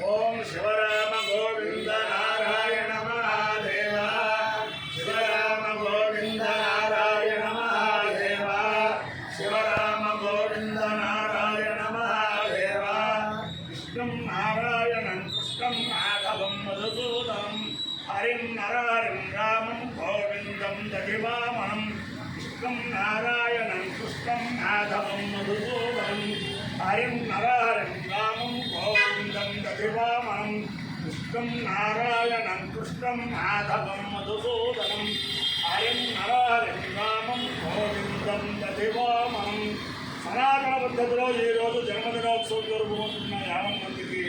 ఓం శివరామ గోవింద నారాయణ మహాదేవ శివరామ గోవింద నారాయణ మహాదేవ శివరామ గోవింద నారాయణ మహాదేవ కృష్ణం నారాయణం కృష్ణం మాధవం మధుసూదనం హరిం నరహరిం రామం గోవిందం దధివామనం కృష్ణం నారాయణం కృష్ణం మాధవం మధుసూదనం హరిం నరహరిం రామం గోవిందం దధివామనం కృష్ణం నారాయణం కృష్ణం మాధవం మధుసూదనం హరిం నరహరిం రామం గోవిందం దధివామనం సనాతన పద్ధతిలో ఈరోజు జన్మదినోత్సవం జరుపుకుంటున్న 50 మందికి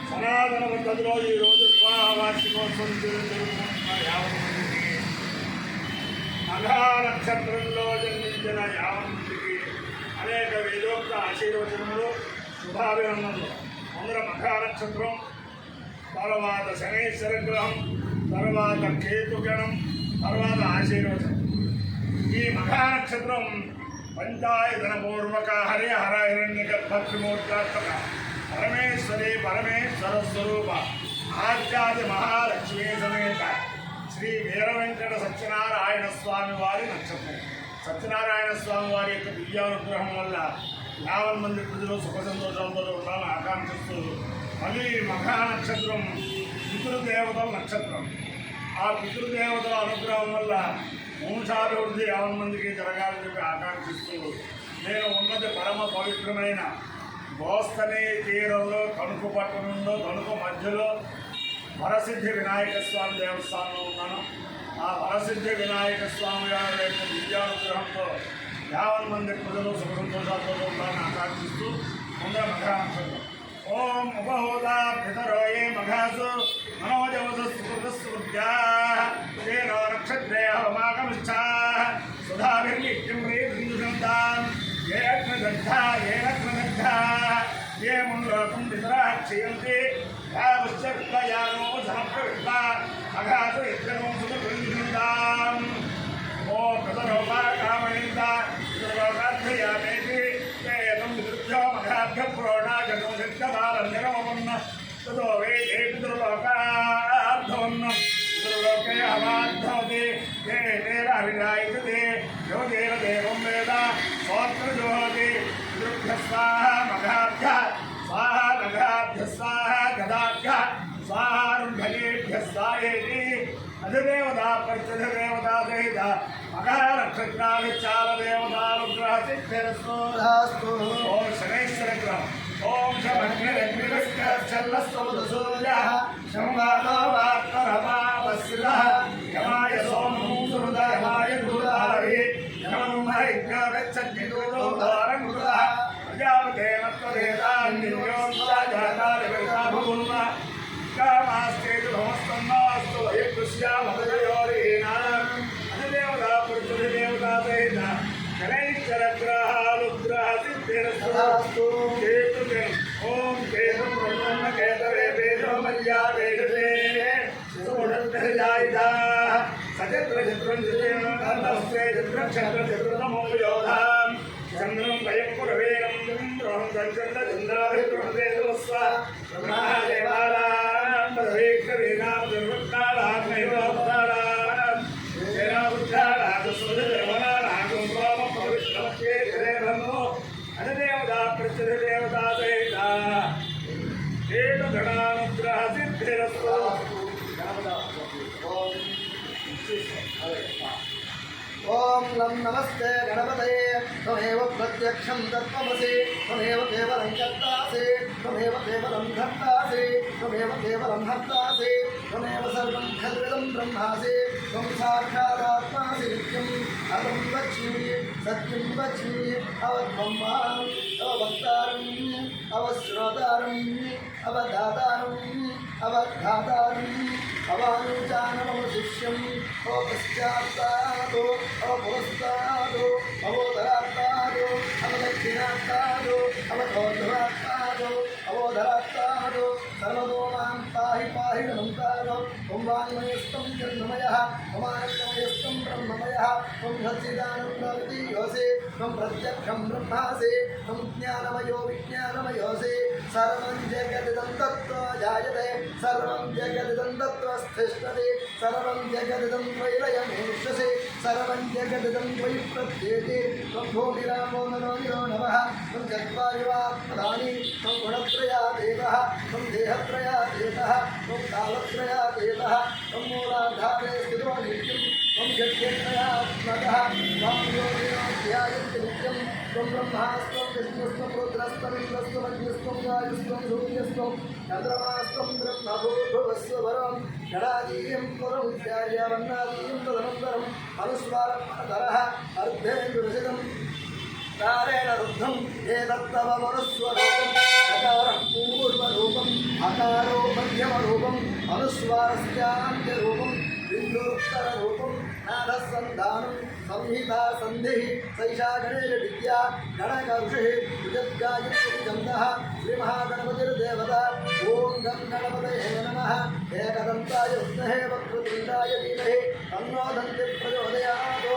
సనాతన పద్ధతిలో ఈరోజు వివాహ వార్షికోత్సవం జరుపుకుంటున్న 50 మందికి మఘా నక్షత్రంలో జన్మించిన 50 మందికి అనేక వేదోక్త ఆశీర్వచనములు శుభాభినందనలు. ముందర మఘా నక్షత్రం, తర్వాత శనేశ్వర గ్రహం, తర్వాత కేతుగణం, తర్వాత ఆశీర్వచనం. ఈ మఘా నక్షత్రం పంచాయతన పూర్వక హరిహర హిరణ్యగర్భ త్రిమూర్తాత్మక పరమేశ్వరి పరమేశ్వర స్వరూప ఆచార్య మహాలక్ష్మీ సమేత శ్రీ వీర వెంకట సత్యనారాయణ స్వామి వారి నక్షత్రం. సత్యనారాయణ స్వామి వారి యొక్క దివ్యానుగ్రహం వల్ల 50 మంది ప్రజలు సుఖ సంతోషాలతో ఉండాలని ఆకాంక్షిస్తూ, మళ్ళీ మఘా నక్షత్రం పితృదేవతల నక్షత్రం. ఆ పితృదేవతల అనుగ్రహం వల్ల వంశాభివృద్ధి 50 మందికి జరగాలని చెప్పి ఆకాంక్షిస్తూ, నేను ఉన్నది పరమ పవిత్రమైన గోస్తని తీరంలో తణుకు పట్టణంలో తణుకు మధ్యలో వరసిద్ధి వినాయక స్వామి దేవస్థానంలో ఉన్నాను. ఆ వరసిద్ధి వినాయక స్వామి గారి యొక్క విద్యానుగ్రహంతో 50 మంది ప్రజలు సుఖ సంతోషాలతో ఉండాలని ఆకాంక్షిస్తూ ముందర మఘా నక్షత్రం. ఓం ఉపహోదా పితరోయే మఘాసు మనోజవసృత్యా తేనో నక్షత్రే హోమాకమిష్టా సుధాభిర్నిత్యం రీందుషంతాన్ ఏ అగ్నదగ్ధా ఏ రత్నదగ్ధా ఏ మున్లోకం పితరా క్షయంతి యావశ్చర్యానో సమప్రవిష్ట మఘాసు ఇద్దరం సుఖృందాం. ఓ పితరోపాకామణింద పితరోపాధ్యామేతి ఏతం పితృభ్యో మఘాభ్య పురోణాజనో సిద్ధమాలంజనమన్న తదో వేదే పితృలోకార్థవన్న పితృలోకే అవార్థవతి ఏ దేవాభిరాయతే యో దేవదేవం వేద స్వాత్రజోహతి పితృభ్య స్వాహ మఘాభ్య స్వాహ నఘాభ్య స్వాహ గదాభ్య స్వాహారుభ్యేభ్య స్వాహేతి అధిదేవతా పరిచదేవతా సహిత మఘా నక్షత్రాచాల దేవతానుగ్రహ సిద్ధిరస్తు. ఓం శనేశ్వర గ్రహం. ఓం శమగ్నిరగ్నిరస్కర్చల్లస్తమధుసూర్య శంవాదో వార్తరమావస్సిల యమాయ సోమం సుహృదయమాయ ధూరారి యమం మహిజ్ఞాగచ్చంతి దూరో దారం కృత ప్రజాపతేన త్వరేతాన్యోన్యాజాతారివృతాభుగుణ కామాస్తేజు భవస్తన్నాస్తు వయకృష్యామదయోరీనాం అధిదేవతా పురుషదేవతా సహిత శనైశ్వర గ్రహాలుగ్రహ సిద్ధిరస్తు. కేతుగణం. ఓం కేతు బ్రహ్మణ కేతవే వేదో మల్యా వేదతే సుడద్ధజాయితా సచత్ర చత్రం చిత్రస్తే చిత్రక్షత్ర చిత్రతమో యోధాం చంద్రం వయం పురవేణం చంద్రం చంద్ర చంద్రాభిప్రదేశవస్వ బ్రహ్మదేవానాం పదవేక్షరీణాం దుర్వృత్తాళాగ్నైరోపతాళాం సేనాబుద్ధాళాగస్వధర్మణానాగం రామ పవిష్ణమక్షేత్రేభమో అధిదేవతా ప్రత్యధిదేవతా సహిత కేతుగణానుగ్రహ సిద్ధిరస్తు. ఓం లం నమస్తే గణపతయే త్వమేవ ప్రత్యక్షం తత్వమసి త్వమేవ కేవలం కర్తాసి త్వమేవ కేవలం ధర్తాసి త్వమేవ కేవలం హర్తాసి త్వమేవ సర్వం ఖల్విదం బ్రహ్మాసి త్వం సాక్షాదాత్మాసి నిత్యం అహం వచ్మి సత్యం వచ్మి అవత్వం మాం అవక్తారం అవశ్రోతారం అవధాతారం అవధాతారం అవానుచానమశిష్యం ఓ పశ్చాత్తాదో ఓ పురస్తాదో అవోదరాత్తాదో అవదక్షిణాత్తాదో అవధోధ్వాత్తాదో అవోధరాత్తాదో సర్వదో మాం పాహి పాహి నమంతాదో ఓం వాంగ్మయస్తం జన్మమయః ఓమానందమయస్తం బ్రహ్మమయః त्वं सच्चिदानन्दमिति योऽसि त्वं प्रत्यक्षं ब्रह्मासि त्वं ज्ञानमयो विज्ञानमयोऽसि सर्वं जगदिदं तत्त्वा जायते सर्वं जगदिदं तत्त्वा स्थिष्ठति सर्वं जगदिदं त्वयिलयमेष्यसि सर्वं जगदिदं त्वयि प्रत्येति त्वं भूमिरामो नरो निरो नमः त्वं चत्वारिवात्मदानि त्वं गुणत्रयादेवः त्वं देहत्रयादेवः त्वं कालत्रयादेवः त्वं मूलाधारे स्थितो नित्यं त्वं यज्ञत्रयात्मकः त्वां योगिनाध्यायन्ति नित्यं त्वं ब्रह्मास्त्वं विष्णुस्त्वं रुद्रस्त्वमिन्द्रस्त्वमग्निस्त्वं वायुस्त्वं सूर्यस्त्वं चन्द्रमास्त्वं ब्रह्मभूर्भुवस्वरं गणादीयं पुरमुच्चार्य वर्णादीयं तदनन्तरम् अनुस्वारधरः अर्धेन्दुरसितं तारेण रुद्धं एतत्तव मनुस्वरूपं चकारं पूर्वरूपम् अकारो मध्यमरूपम् अनुस्वारस्यान्त्यरूपं बिन्दुरुत्तररूपं नादसन्धानं संहिता सन्धिः सैषा गणेश विद्या गणकऋषिः विजद्गायत्रीचन्दः श्रीमहागणपतिर्देवता ॐ गं गणपतये नमः एकदन्ताय विद्महे वक्रतुण्डाय धीमहि तन्नो दन्तिः प्रचोदयात्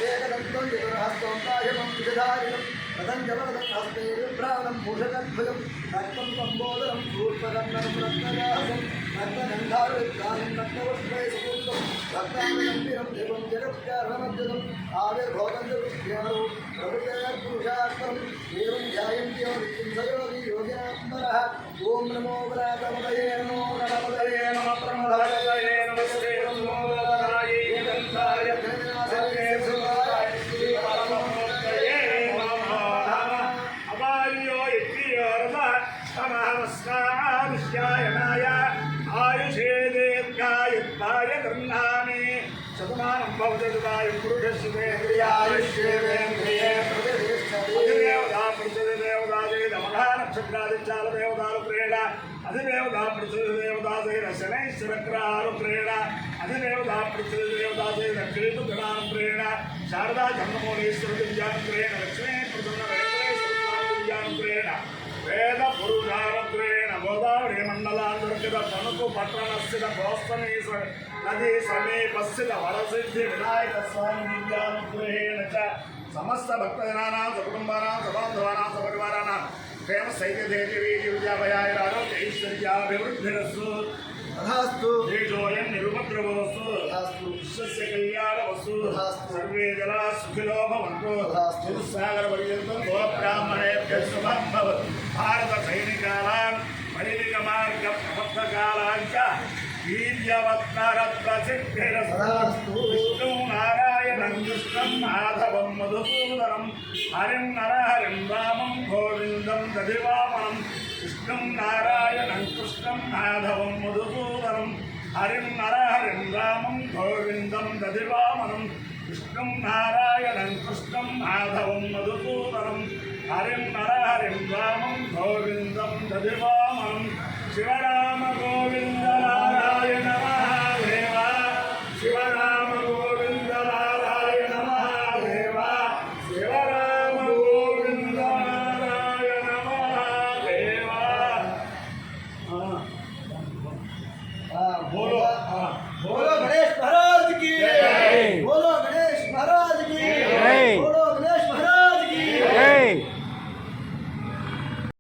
एकदन्तं चतुर्हस्ताय मन्त्रधारिणं रथञ्जलवदं हस्ते बिभ्राणं मूषकध्वजं रक्तं सम्बोधनं शूर्पकर्णं रत्नदासं रत्नगन्धारुद्धानं रत्नवस्त्रे सुपूर्णं रत्नानगम्भीरं देवं जगत्कारणमद्युतम् आविर्भवतं विद्यारो प्रभृतेर्पुरुषार्थं एवं ध्यायन्त्यो नित्यं योगिनाम्बरः ॐ नमो व्रातपदये नमो गणपतये नमः प्रमदाय नमस्ते नमो गणाय गन्धाय गणनाथाय सुभाय श्री परमोत्तये नमः अवार्यो यज्ञयोर्व नमस्काराय आयुषे दीर्घायुत्वाय गृह्णामि शतमानं भवतुदाय पुरुषस्य आयुष्येन्द्रिये प्रतिष्ठति अधिदेवता पृथ्वीदेवता नमः नक्षत्रादिचालदेवतारुप्रेण अधिदेवता पृथ्वीदेवता शनैश्वरग्रहारुप्रेण अधिदेवता पृथ्वीदेवता लक्ष्मीपुत्रानुप्रेण शारदा जन्ममूलेश्वरदिव्यानुप्रेण लक्ष्मी प्रसन्नवेङ्कटेश्वरदिव्यानुप्रेण वेद पुरुषानुप्रेण गोदावरी मण्डलान्तर्गत तनुकु पట్టणस्थित गोस्तमेश्वर नदी समीपस्थित वरसिद्धि विनायक स्वामी दिव्यानुग्रहेण च समस्त भक्तजनानां सकुटुम्बानां सबान्धवानां सपरिवाराणां प्रेम सैकदेवी विद्याभयाय आरोग्य ऐश्वर्याभिवृद्धिरस्तु तथास्तु तेजोयं निरुपद्रवस्तु तथास्तु विश्वस्य कल्याणवस्तु सर्वे जनाः सुखिनो भवन्तु तथास्तु सागरपर्यन्तं गोब्राह्मणेभ्यः शुभं भवतु भारतसैनिकानां वैदिकमार्गप्रबद्धकालां च वीर्यवत्तरत्वसिद्धिरस्तु विष्णु नारायणं कृष्णं माधवं मधुसूदनं हरिं नरहरिं रामं गोविन्दं दधिवामनं विष्णुं नारायणं कृष्णं माधवं मधुसूदनं हरिं नरहरिं रामं गोविन्दं दधिवामनं विष्णुं नारायणं कृष्णं माधवं मधुसूदनं हरिं नरहरिं रामं गोविन्दं दधिवामनं शिवराम गोविन्द नारायण महादेव शिवराम गोविन्द नारायण महादेव शिवराम गोविन्द नारायण महादेव बोलो बोलो